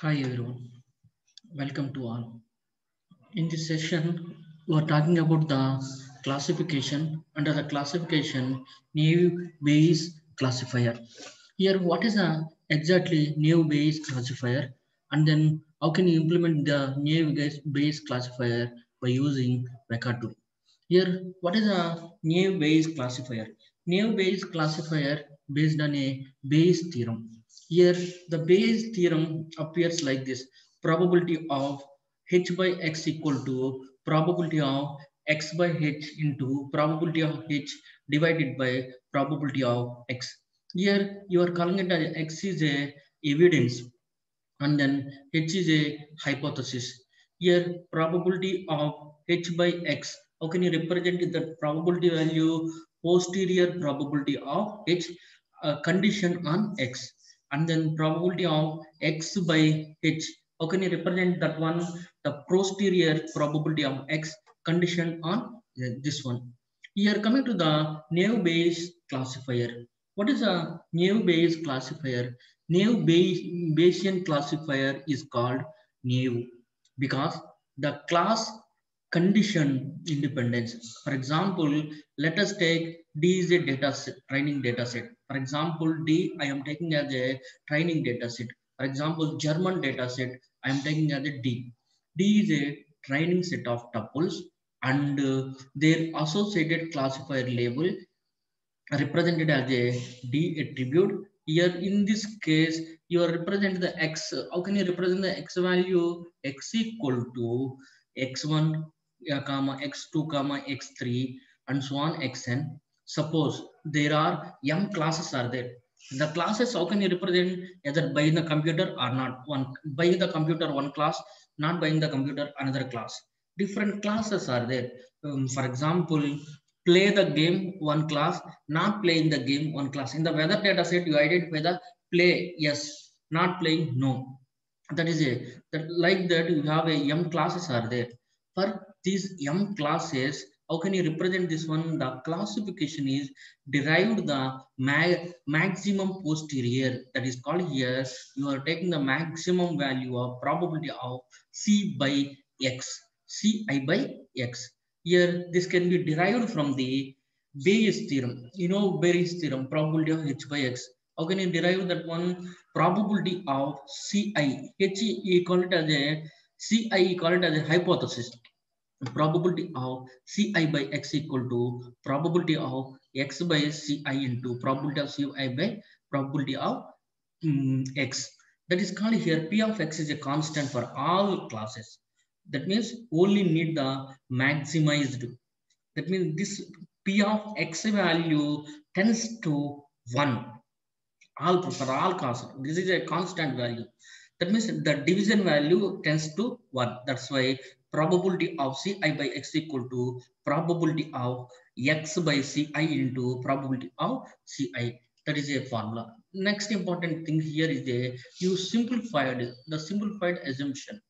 Hi everyone, welcome to all. In this session, we are talking about the classification. Under the classification, Naïve Bayes classifier. Here, what is a exactly Naïve Bayes classifier, and then how can you implement the Naïve Bayes classifier by using WEKA tool? Here, what is a Naïve Bayes classifier? Naïve Bayes classifier based on a Bayes theorem. Here, the Bayes theorem appears like this: probability of h by x equal to probability of x by h into probability of h divided by probability of x. Here, you are calling it as x is a evidence and then h is a hypothesis. Here probability of h by x, how can you represent the probability value? Posterior probability of h, condition on x, and then probability of x by h, how can you represent that one? The posterior probability of x, condition on this one. Here coming to the Naïve Bayes classifier. What is a Naïve Bayes classifier? Naïve Bayesian classifier is called Naïve because the class condition independence. For example, let us take D is a data set, training data set. For example, D I am taking as a training data set. For example, German data set I am taking as a D. D is a training set of tuples and their associated classifier label represented as a D attribute. Here in this case, you are represent the x. How can you represent the x value? X equal to x1, comma x2, comma x3, and so on xn. Suppose there are m classes are there. The classes, how can you represent? Either buying the computer or not. One buying the computer one class, not buying the computer another class. Different classes are there. For example, play the game one class, not playing the game one class. In the weather data set, you identify the play yes, not playing no. That is a that like that you have a m classes are there. For these m classes, how can you represent this one? The classification is derived the maximum posterior, that is called here. You are taking the maximum value of probability of c by x, ci by x. Here, this can be derived from the Bayes theorem. You know Bayes theorem, probability of h by x. How can you derive that one? Probability of Ci. H you call it as a Ci, you call it as a hypothesis. Probability of Ci by x equal to probability of x by Ci into probability of Ci by probability of x. That is called here P of x is a constant for all classes. That means only need the maximized. That means this P of x value tends to 1 all for all classes. This is a constant value. That means the division value tends to 1. That's why probability of Ci by x equal to probability of x by Ci into probability of Ci. That is a formula. Next important thing here is you simplified the simplified assumption.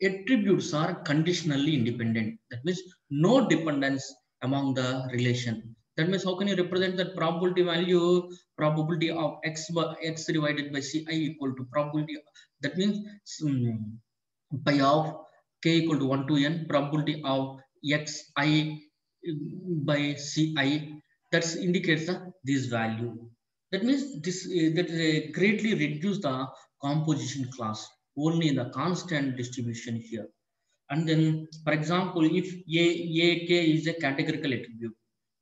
Attributes are conditionally independent. That means no dependence among the relation. That means how can you represent that probability value? Probability of x by x divided by Ci equal to probability. That means pi of k equal to 1 to n, probability of xi by Ci. That indicates this value. That means this that greatly reduce the composition class only in the constant distribution here. And then, for example, if ak is a categorical attribute,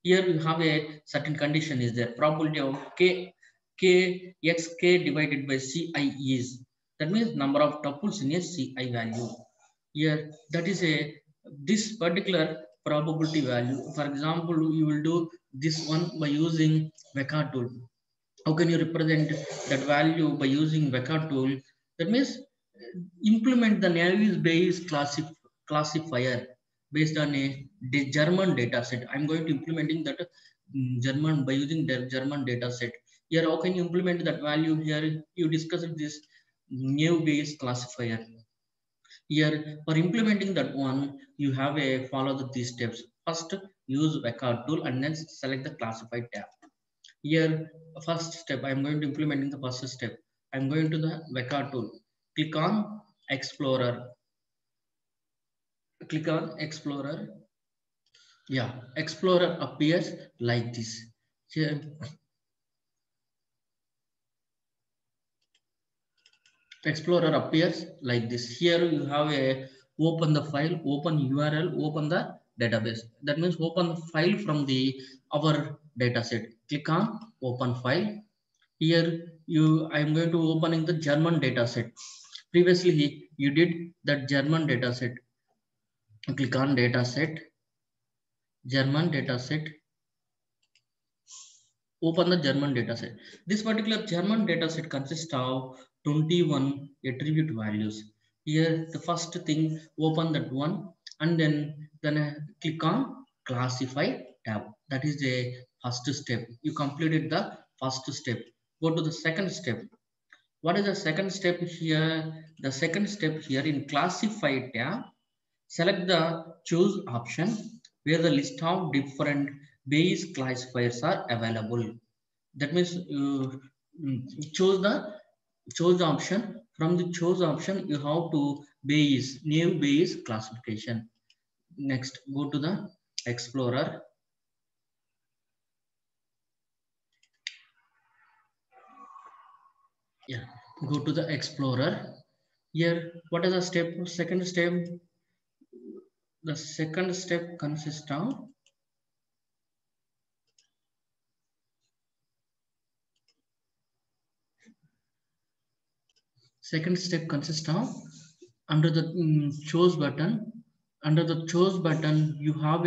here you have a certain condition is there. Probability of xk divided by Ci is, that means number of tuples in a Ci value. Here, that is a this particular probability value. For example, you will do this one by using WEKA tool. How can you represent that value by using WEKA tool? That means implement the Naïve Bayes classifier based on a German data set. I'm going to implementing that German by using the German data set. Here, how can you implement that value? Here, you discuss this Naïve Bayes classifier. Here, for implementing that one, you have a follow these steps. First, use WEKA tool and then select the classified tab. Here, first step, I'm going to implementing the first step. I'm going to the WEKA tool. Click on Explorer. Click on Explorer. Yeah, Explorer appears like this. Here, Explorer appears like this. Here you have a open the file, open URL, open the database. That means open the file from the our dataset. Click on open file. Here I am going to opening the German dataset. Previously you did that German dataset. Click on dataset, German dataset. Open the German dataset. This particular German dataset consists of 21 attribute values. Here, the first thing, open that one, and then click on Classify tab. That is the first step. You completed the first step. Go to the second step. What is the second step here? The second step here in Classify tab, select the choose option where the list of different Bayes classifiers are available. That means you choose the option. From the choose option, you have to Bayes, new Bayes classification. Next, go to the Explorer. Yeah, go to the Explorer. Here, what is the step? Second step. The second step consists of under the choose button. Under the choose button, you have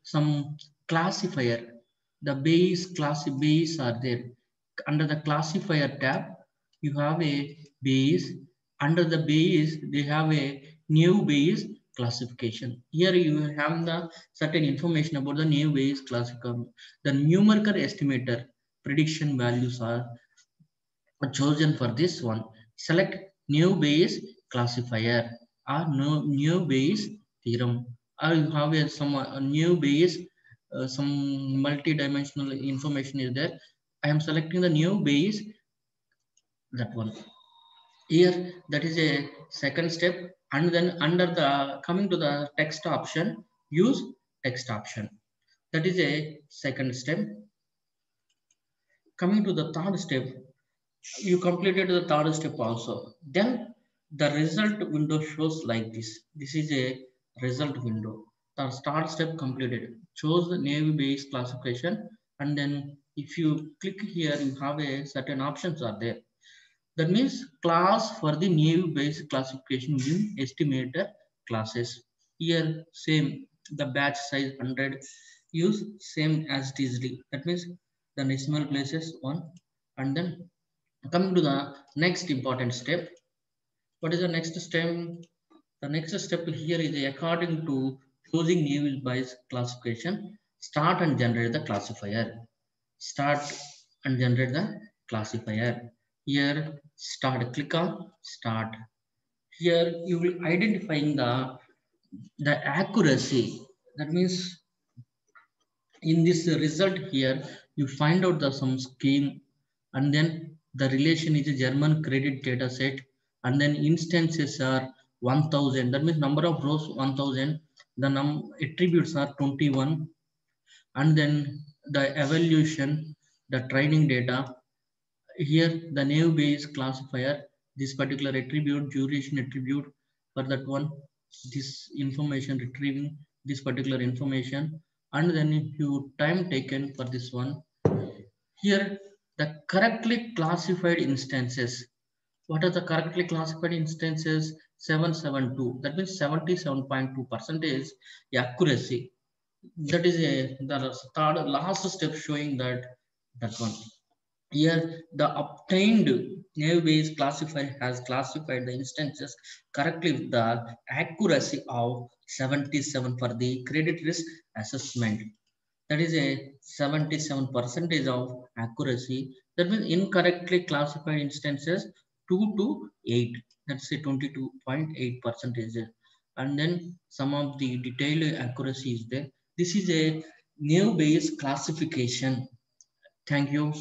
some classifier. The Bayes are there. Under the classifier tab, you have a Bayes. Under the Bayes, they have a new Bayes classification. Here you have the certain information about the new Bayes classification. The numerical estimator prediction values are chosen for this one. Select new Bayes classifier or no new Bayes theorem, or you have some new Bayes, some multi-dimensional information is there. I am selecting the new Bayes, that one. Here that is a second step, and then under the coming to the text option, use text option. That is a second step. Coming to the third step, you completed the third step also. Then the result window shows like this. This is a result window. The start step completed. Choose the Naïve Bayes classification, and then if you click here, you have a certain options are there. That means class for the Naïve Bayes classification in estimator classes. Here same, the batch size 100. Use same as it is. That means the decimal places 1, and then coming to the next important step. What is the next step? The next step here is according to choosing Naïve Bayes classification, start and generate the classifier. Start and generate the classifier. Here start, click on start. Here you will identifying the accuracy. That means in this result here, you find out the some scheme, and then the relation is a German credit data set, and then instances are 1000. That means number of rows 1000. The attributes are 21, and then the evaluation, the training data. Here the Naïve Bayes classifier, this particular attribute, duration attribute for that one, this information retrieving this particular information, and then you time taken for this one. Here the correctly classified instances. What are the correctly classified instances? 772. That means 77.2% accuracy. That is the third last step showing that one. Here, the obtained Naïve Bayes classifier has classified the instances correctly with the accuracy of 77 for the credit risk assessment. That is a 77% of accuracy. That means incorrectly classified instances 2 to 8. That's a 22.8%. And then some of the detailed accuracy is there. This is a Naïve Bayes classification. Thank you.